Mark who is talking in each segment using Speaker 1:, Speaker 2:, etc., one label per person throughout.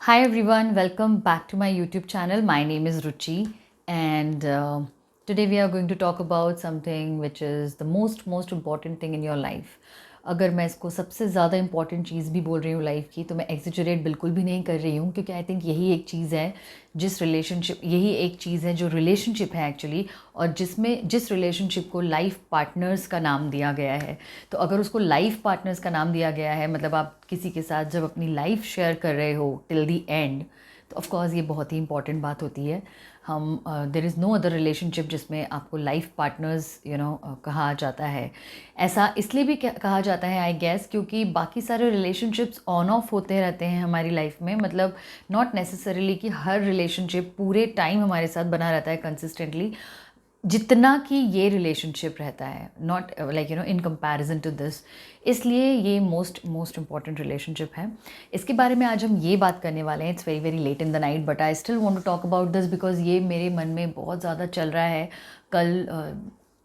Speaker 1: Hi everyone, welcome back to my YouTube channel. My name is Ruchi, and today we are going to talk about something which is the most important thing in your life. अगर मैं इसको सबसे ज़्यादा important चीज़ भी बोल रही हूँ life की, तो मैं एग्जिजरेट बिल्कुल भी नहीं कर रही हूँ, क्योंकि आई थिंक यही एक चीज़ है जो रिलेशनशिप है एक्चुअली, और जिस रिलेशनशिप को लाइफ पार्टनर्स का नाम दिया गया है। तो अगर उसको लाइफ पार्टनर्स का नाम दिया गया है, मतलब आप किसी के साथ जब अपनी लाइफ शेयर कर रहे हो टिल दी एंड, तो ऑफ कोर्स ये बहुत ही इंपॉर्टेंट बात होती है। There is no other relationship जिसमें आपको लाइफ पार्टनर्स कहा जाता है। ऐसा इसलिए भी कहा जाता है आई गेस, क्योंकि बाकी सारे रिलेशनशिप्स ऑन ऑफ होते रहते हैं हमारी लाइफ में। मतलब नॉट नेसेसरीली कि हर रिलेशनशिप पूरे टाइम हमारे साथ बना रहता है कंसिस्टेंटली, जितना कि ये रिलेशनशिप रहता है, not like in comparison to this. इसलिए ये मोस्ट इम्पॉर्टेंट रिलेशनशिप है। इसके बारे में आज हम ये बात करने वाले हैं। It's very very late in the night, but I still want to talk about this because ये मेरे मन में बहुत ज़्यादा चल रहा है। कल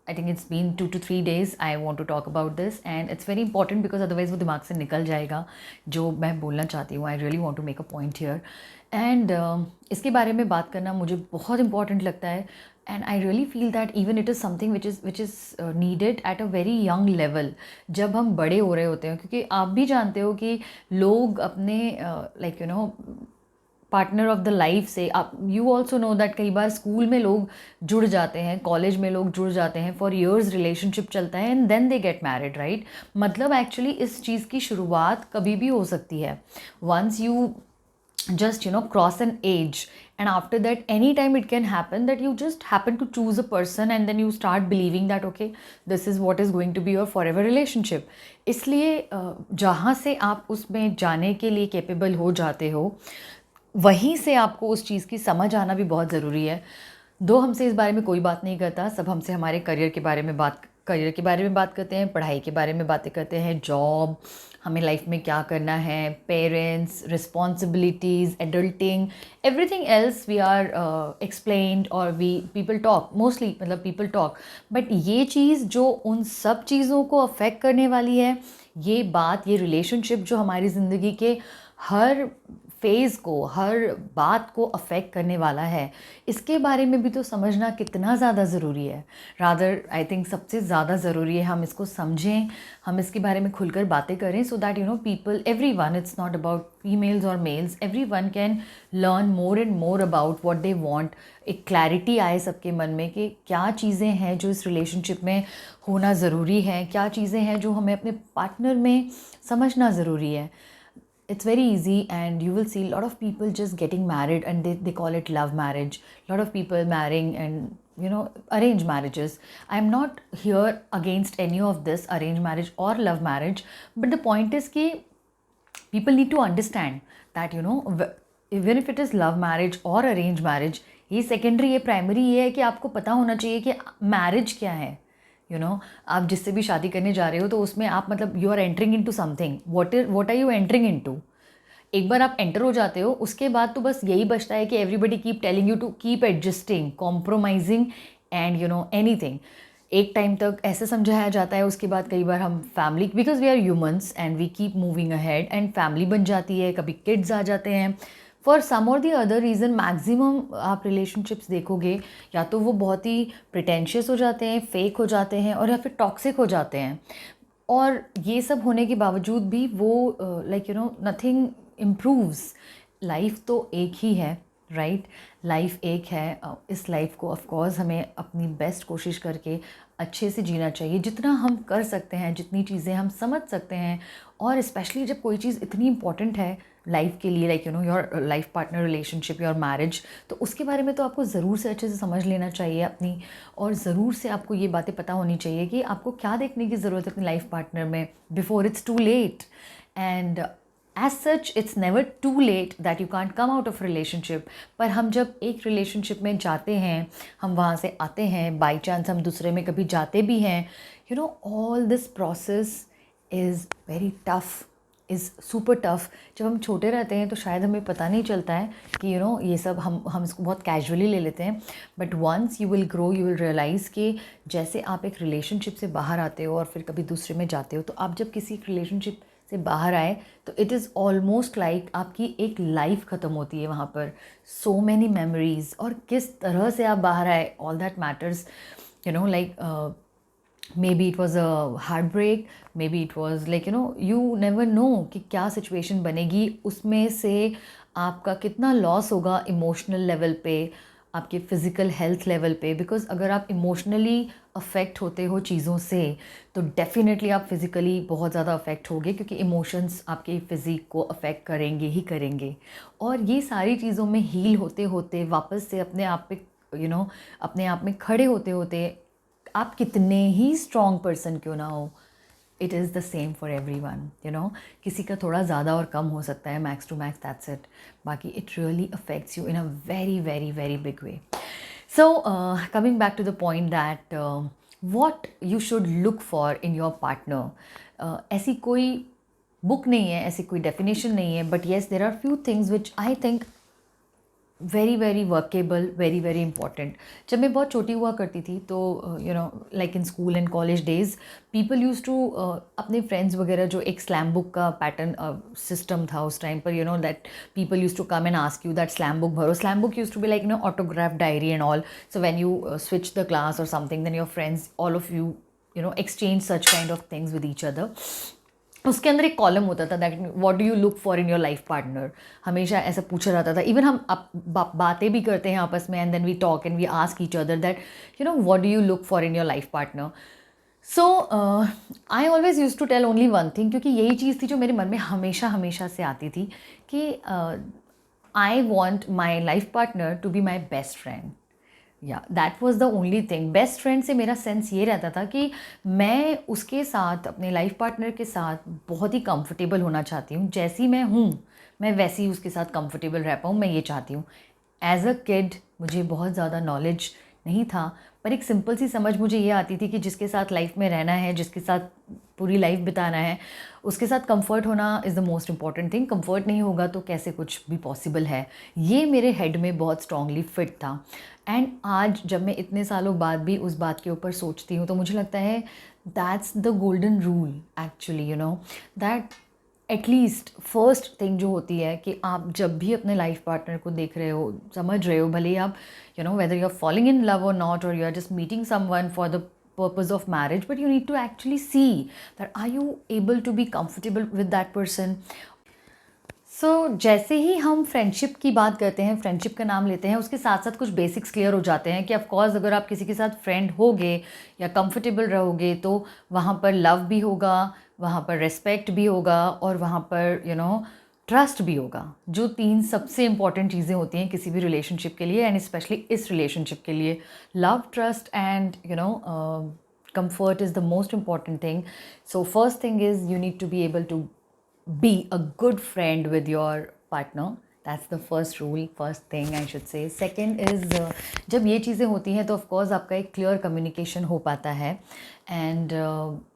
Speaker 1: I think it's been 2 to 3 days I want to talk about this, and it's very important because otherwise वो दिमाग से निकल जाएगा जो मैं बोलना चाहती हूँ। I really want to make a point here, and इसके बारे में बात करना मुझे बहुत इंपॉर्टेंट लगता है। And I really feel that even it is something which is needed at a very young level, जब हम बड़े हो रहे होते हैं। क्योंकि आप भी जानते हो कि लोग अपने पार्टनर ऑफ द लाइफ से, आप यू ऑल्सो नो दैट कई बार स्कूल में लोग जुड़ जाते हैं, कॉलेज में लोग जुड़ जाते हैं, फॉर ईयर्स रिलेशनशिप चलता है and then they get married, right. मतलब एक्चुअली इस चीज़ की शुरुआत कभी भी हो सकती है। Once you just cross an age, and after that anytime it can happen that you just happen to choose a person and then you start believing that okay, this is what is going to be your forever relationship. इसलिए जहाँ से आप उसमें जाने के लिए capable हो जाते हो, वहीं से आपको उस चीज़ की समझ आना भी बहुत ज़रूरी है। दो हमसे इस बारे में कोई बात नहीं करता, सब हमसे हमारे करियर के बारे में बात करते हैं, पढ़ाई के बारे में बातें करते हैं, जॉब, हमें लाइफ में क्या करना है, parents, responsibilities, adulting, everything else we are explained, और वी पीपल टॉक मोस्टली, मतलब पीपल टॉक। बट ये चीज़ जो उन सब चीज़ों को अफेक्ट करने वाली है, ये रिलेशनशिप जो हमारी ज़िंदगी के हर फेज़ को, हर बात को अफेक्ट करने वाला है, इसके बारे में भी तो समझना कितना ज़्यादा ज़रूरी है। रादर आई थिंक सबसे ज़्यादा ज़रूरी है हम इसको समझें, हम इसके बारे में खुलकर बातें करें, so that people, every one, it's not about females और males, every one can learn more and more about what they want. एक क्लैरिटी आए सबके मन में कि क्या चीज़ें हैं जो इस रिलेशनशिप में होना ज़रूरी है, क्या चीज़ें हैं जो हमें अपने पार्टनर में समझना ज़रूरी है। It's very easy, and you will see a lot of people just getting married and they call it love marriage. A lot of people marrying and arranged marriages. I'm not here against any of this arranged marriage or love marriage, but the point is कि people need to understand that even if it is love marriage or arranged marriage, ये secondary, ये primary ये है कि आपको पता होना चाहिए कि marriage क्या है। आप जिससे भी शादी करने जा रहे हो, तो उसमें आप, मतलब you are entering into something. What are you entering into? एक बार आप एंटर हो जाते हो, उसके बाद तो बस यही बचता है कि everybody keep telling you to keep adjusting, compromising, and anything. एक टाइम तक ऐसे समझाया जाता है, उसके बाद कई बार हम family, because we are humans and we keep moving ahead, and family बन जाती है, कभी किड्स आ जाते हैं। फॉर सम और दी अदर रीज़न मैक्सिमम आप रिलेशनशिप्स देखोगे, या तो वो बहुत ही प्रिटेंशियस हो जाते हैं, फेक हो जाते हैं, और या फिर टॉक्सिक हो जाते हैं। और ये सब होने के बावजूद भी वो नथिंग इम्प्रूव्स। लाइफ तो एक ही है, राइट। लाइफ एक है। इस लाइफ को ऑफ कोर्स हमें अपनी बेस्ट कोशिश करके अच्छे से जीना चाहिए, जितना हम कर सकते हैं, जितनी चीज़ें हम समझ सकते हैं। और स्पेशली जब कोई चीज़ इतनी इंपॉर्टेंट है लाइफ के लिए, like your life partner relationship, your marriage, तो उसके बारे में तो आपको ज़रूर से अच्छे से समझ लेना चाहिए अपनी। और ज़रूर से आपको ये बातें पता होनी चाहिए कि आपको क्या देखने की ज़रूरत है अपनी लाइफ पार्टनर में, before it's too late. And as such it's never too late that you can't come out of relationship. पर हम जब एक रिलेशनशिप में जाते हैं, हम वहाँ से आते हैं, बाई चांस हम दूसरे में कभी जाते भी हैं, all this process is very tough, is super tough. जब हम छोटे रहते हैं तो शायद हमें पता नहीं चलता है कि ये सब हम इसको बहुत कैजुअली ले लेते हैं। But once you will grow, you will realise कि जैसे आप एक रिलेशनशिप से बाहर आते हो और फिर कभी दूसरे में जाते हो, तो आप जब किसी रिलेशनशिप से बाहर आए तो इट इज़ ऑलमोस्ट लाइक आपकी एक लाइफ ख़त्म होती है वहाँ पर. सो मैनी मेमोरीज, और किस तरह से आप बाहर आए, all that matters. Like maybe it was a heartbreak, maybe it was like you never know कि क्या सिचुएशन बनेगी, उसमें से आपका कितना लॉस होगा इमोशनल लेवल पे, आपके फिज़िकल हेल्थ लेवल पे. बिकॉज अगर आप इमोशनली अफेक्ट होते हो चीज़ों से तो डेफिनेटली आप फिज़िकली बहुत ज़्यादा अफेक्ट होगे, क्योंकि इमोशंस आपके फिज़िक को अफेक्ट करेंगे ही करेंगे. और ये सारी चीज़ों में हील होते होते वापस से अपने आप पे अपने आप में खड़े होते होते, आप कितने ही स्ट्रॉन्ग पर्सन क्यों ना हो, it is the same for everyone. किसी का थोड़ा ज़्यादा और कम हो सकता है, max to max, that's it. बाकी it really affects you in a very very very big way. So coming back to the point that what you should look for in your partner. ऐसी कोई book नहीं है, ऐसी कोई definition नहीं है, but yes there are few things which I think very very workable, very very important. जब मैं बहुत छोटी हुआ करती थी तो like in school and college days, people use to अपने फ्रेंड्स वगैरह, जो एक स्लैम बुक का पैटर्न सिस्टम था उस टाइम पर, that people use to come and ask you that slam book भरो. Slam book use to be like autograph diary and all. So when you switch the class और something, then your friends, all of you exchange such kind of things with each other. उसके अंदर एक column होता था that what do you look for in your life partner. हमेशा ऐसा पूछा जाता था. इवन हम बातें भी करते हैं आपस में, and then we talk and we ask each other that what do you look for in your life partner. So I always use to tell only one thing, क्योंकि यही चीज़ थी जो मेरे मन में हमेशा हमेशा से आती थी कि I want my life partner to be my best friend. या that was the only thing. Best friend से मेरा सेंस ये रहता था कि मैं उसके साथ, अपने लाइफ पार्टनर के साथ बहुत ही कंफर्टेबल होना चाहती हूँ. जैसी मैं हूँ, मैं वैसे ही उसके साथ कंफर्टेबल रह पाऊँ, मैं ये चाहती हूँ. एज अ किड मुझे बहुत ज़्यादा नॉलेज नहीं था, पर एक सिंपल सी समझ मुझे ये आती थी कि जिसके साथ लाइफ में रहना है, जिसके साथ पूरी लाइफ बिताना है, उसके साथ कंफर्ट होना is the most important thing. Comfort नहीं होगा तो कैसे कुछ भी पॉसिबल है. ये मेरे हेड में बहुत स्ट्रांगली फिट था. एंड आज जब मैं इतने सालों बाद भी उस बात के ऊपर सोचती हूँ तो मुझे लगता है that's the golden rule actually. That at least first thing जो होती है कि आप जब भी अपने लाइफ पार्टनर को देख रहे हो, समझ रहे हो, भले ही आप whether you are falling in love और नॉट, और you are just meeting someone for the purpose of marriage, but you need to actually see that are you able to be comfortable with that person. जैसे ही हम friendship की बात करते हैं, friendship का नाम लेते हैं, उसके साथ साथ कुछ बेसिक्स क्लियर हो जाते हैं कि ऑफकोर्स अगर आप किसी के साथ फ्रेंड होगे या कंफर्टेबल रहोगे तो वहाँ पर लव भी होगा, वहाँ पर रिस्पेक्ट भी होगा, और वहाँ पर ट्रस्ट भी होगा. जो 3 सबसे इंपॉर्टेंट चीज़ें होती हैं किसी भी रिलेशनशिप के लिए, एंड स्पेशली इस रिलेशनशिप के लिए. Love, trust and comfort is the most important thing. So first thing is you need to be able to be a good friend with your partner. That's the first rule, first thing I should say. Second is जब ये चीज़ें होती हैं तो of course आपका एक clear communication हो पाता है, and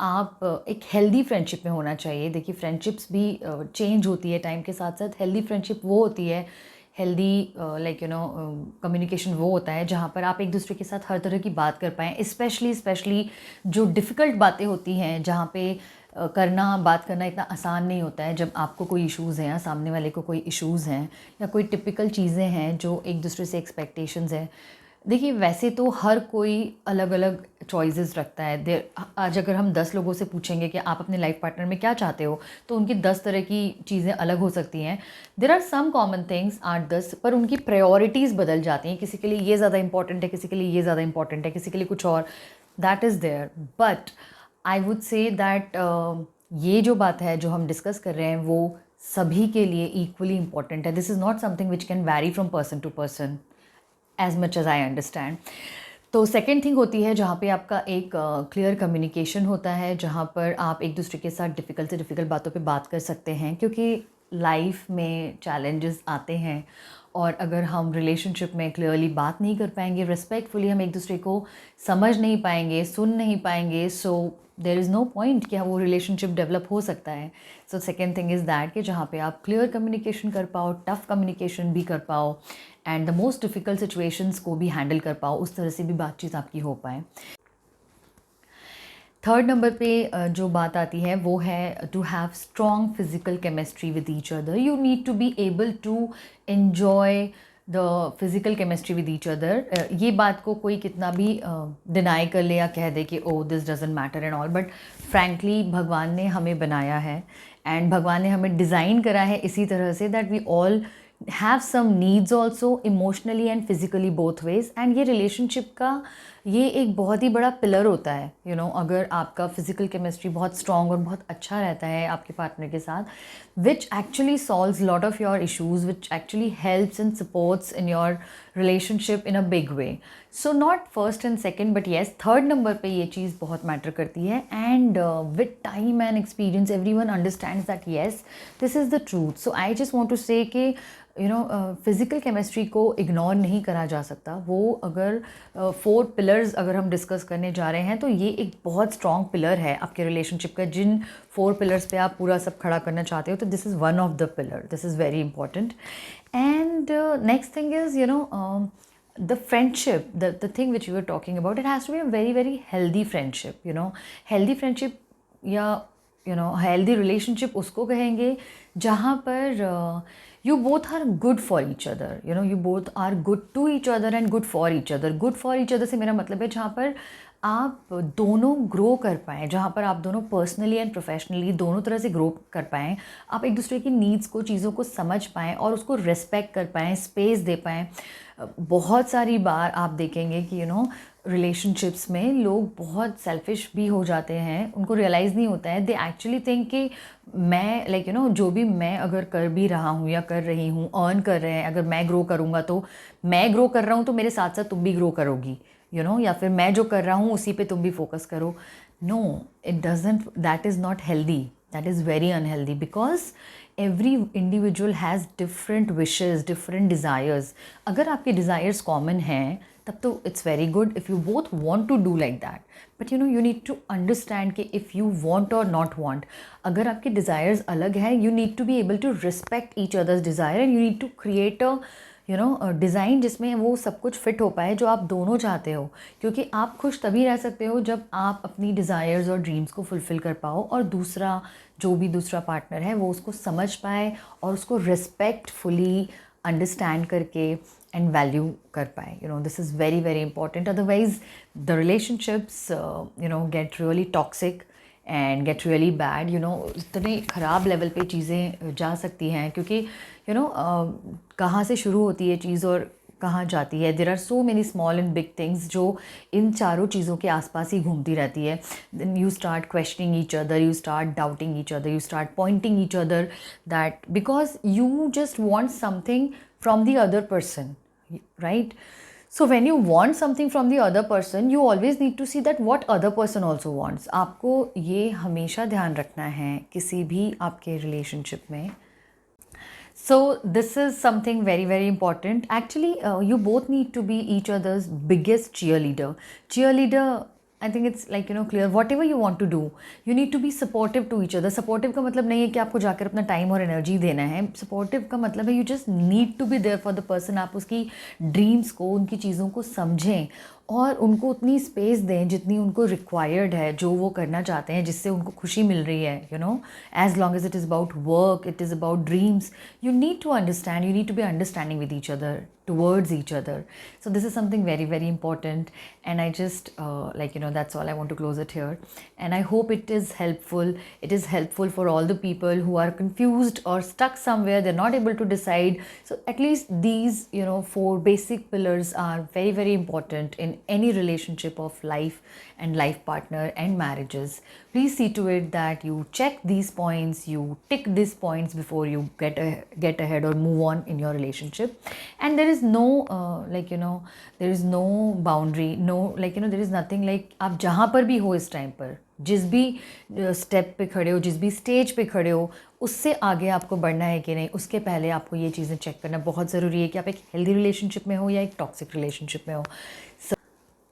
Speaker 1: आप एक हेल्दी फ्रेंडशिप में होना चाहिए. देखिए फ्रेंडशिप्स भी चेंज होती है टाइम के साथ साथ. हेल्दी फ्रेंडशिप वो होती है, हेल्दी कम्युनिकेशन वो होता है जहाँ पर आप एक दूसरे के साथ हर तरह की बात कर पाएँ. स्पेशली जो डिफ़िकल्ट बातें होती हैं, जहाँ पे बात करना इतना आसान नहीं होता है. जब आपको कोई इश्यूज़ हैं या सामने वाले को कोई इश्यूज़ हैं या कोई टिपिकल चीज़ें हैं जो एक दूसरे से एक्सपेक्टेशंस हैं. देखिए वैसे तो हर कोई अलग अलग चॉइसेस रखता है. आज अगर हम 10 लोगों से पूछेंगे कि आप अपने लाइफ पार्टनर में क्या चाहते हो, तो उनकी 10 तरह की चीज़ें अलग हो सकती हैं. There are some common things 8-10, पर उनकी प्रायोरिटीज़ बदल जाती हैं. किसी के लिए ये ज़्यादा इंपॉर्टेंट है, किसी के लिए ये ज़्यादा इंपॉर्टेंट है, किसी के लिए कुछ और. That is there. But I would say that ये जो बात है जो हम डिस्कस कर रहे हैं वो सभी के लिए इक्वली इंपॉर्टेंट है. This is not something which can vary from person to person as much as I understand. तो सेकेंड थिंग होती है जहाँ पे आपका एक क्लियर कम्युनिकेशन होता है, जहाँ पर आप एक दूसरे के साथ डिफ़िकल्ट से डिफ़िकल्ट बातों पे बात कर सकते हैं, क्योंकि लाइफ में चैलेंजेस आते हैं. और अगर हम रिलेशनशिप में क्लियरली बात नहीं कर पाएंगे, रिस्पेक्टफुली हम एक दूसरे को समझ नहीं पाएंगे, सुन नहीं पाएंगे, so there is no point कि वो रिलेशनशिप डेवलप हो सकता है. So second thing is that कि जहाँ पे आप क्लियर कम्युनिकेशन कर पाओ, टफ कम्युनिकेशन भी कर पाओ, and the most difficult situations को भी हैंडल कर पाओ, उस तरह से भी बातचीत आपकी हो पाए. थर्ड नंबर पे जो बात आती है वो है to have strong physical chemistry with each other. You need to be able to enjoy the physical chemistry with each other. ये बात को कोई कितना भी डिनाई कर ले या कह दे कि oh this doesn't matter and all, but frankly भगवान ने हमें बनाया है एंड भगवान ने हमें डिज़ाइन करा है इसी तरह से that we all have some needs also emotionally and physically both ways. And ये रिलेशनशिप का ये एक बहुत ही बड़ा पिलर होता है. यू नो, अगर आपका फिज़िकल केमिस्ट्री बहुत स्ट्रॉन्ग और बहुत अच्छा रहता है आपके पार्टनर के साथ, which actually solves a lot of your issues, which actually helps and supports in your relationship in a big way. So not first and second, but yes, third number पे ये चीज़ बहुत matter करती है. And with time and experience, everyone understands that yes, this is the truth. So I just want to say कि you know physical chemistry को ignore नहीं करा जा सकता. वो अगर 4 पिलर्स अगर हम डिस्कस करने जा रहे हैं तो ये एक बहुत स्ट्रॉन्ग पिलर है आपके रिलेशनशिप का. जिन 4 पिलर्स पे आप पूरा सब खड़ा करना चाहते हो तो this is one of the pillar. This is very important. And next thing is you know the friendship, the thing which you were talking about, it has to be a very very healthy friendship. You know, healthy friendship या you know healthy relationship उसको कहेंगे जहाँ पर you both are good for each other. You know, you both are good to each other and good for each other. Good for each other से मेरा मतलब है जहाँ पर आप दोनों ग्रो कर पाएँ, जहाँ पर आप दोनों पर्सनली एंड प्रोफेशनली दोनों तरह से ग्रो कर पाएँ, आप एक दूसरे की नीड्स को, चीज़ों को समझ पाएँ और उसको रिस्पेक्ट कर पाएँ, स्पेस दे पाएँ. बहुत सारी बार आप देखेंगे कि यू नो रिलेशनशिप्स में लोग बहुत सेल्फिश भी हो जाते हैं. उनको रियलाइज़ नहीं होता है. दे एक्चुअली थिंक कि मैं लाइक यू नो जो भी मैं अगर कर भी रहा हूँ या कर रही हूँ, अर्न कर रहे हैं, अगर मैं ग्रो करूँगा तो मैं ग्रो कर रहा हूँ तो मेरे साथ साथ तुम भी ग्रो करोगी. यू नो, या फिर मैं जो कर रहा हूँ उसी पे तुम भी फोकस करो. No, it doesn't. That is not healthy. That is very unhealthy because every individual has different wishes, different desires. अगर आपके डिज़ायर्स कॉमन हैं तब तो it's very good if you both want to do like that. But you know you need to understand कि if you want और not want, अगर आपके desires अलग हैं, you need to be able to respect each others desire and you need to create a you know design जिसमें वो सब कुछ फिट हो पाए जो आप दोनों चाहते हो. क्योंकि आप खुश तभी रह सकते हो जब आप अपनी डिज़ायर्स और ड्रीम्स को फुलफ़िल कर पाओ और दूसरा जो भी दूसरा पार्टनर है वो उसको समझ पाए और उसको रिस्पेक्टफुली अंडरस्टैंड करके एंड वैल्यू कर पाए. You know, this is very very important. Otherwise the relationships you know get really toxic and get really bad. You know, इतने ख़राब लेवल पे चीज़ें जा सकती हैं क्योंकि यू नो कहाँ से शुरू होती है चीज़ और कहाँ जाती है. There are so many small and big things जो इन चारों चीज़ों के आसपास ही घूमती रहती है. Then you start questioning each other, you start doubting each other, you start pointing each other that because you just want something from the other person, right? So when you want something from the other person, you always need to see that what other person also wants. आपको ये हमेशा ध्यान रखना है किसी भी आपके relationship में. So this is something very very important. Actually, you both need to be each other's biggest cheerleader. Cheerleader, I think it's like you know clear. Whatever you want to do, you need to be supportive to each other. Supportive का मतलब नहीं है कि आपको जाकर अपना time और energy देना है. Supportive का मतलब है you just need to be there for the person. आप उसकी ड्रीम्स को, उनकी चीज़ों को समझें और उनको उतनी स्पेस दें जितनी उनको रिक्वायर्ड है, जो वो करना चाहते हैं, जिससे उनको खुशी मिल रही है. You know, as long as it is about work, it is about dreams, you need to understand, you need to be understanding with each other, towards each other. So this is something very very important and I just like you know that's all I want to close it here. And I hope it is helpful. It is helpful for all the people who are confused or stuck somewhere, they're not able to decide. So at least these you know 4 basic pillars are very very important in any relationship of life and life partner and marriages. Please see to it that you check these points, you tick these points before you get ahead or move on in your relationship. And there is no like you know there is no boundary, no like you know there is nothing like आप जहाँ पर भी हो इस time पर, जिस भी step पे खड़े हो, जिस भी स्टेज पे खड़े हो, उससे आगे आपको बढ़ना है कि नहीं, उसके पहले आपको ये चीज़ें चेक करना बहुत ज़रूरी है कि आप एक हेल्दी रिलेशनशिप में हो या एक टॉक्सिक रिलेशनशिप में हो. So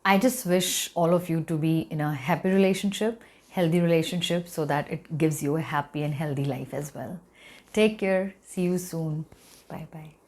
Speaker 1: I just wish all of you to be in a happy relationship, healthy relationship, so that it gives you a happy and healthy life as well. Take care. See you soon. Bye bye.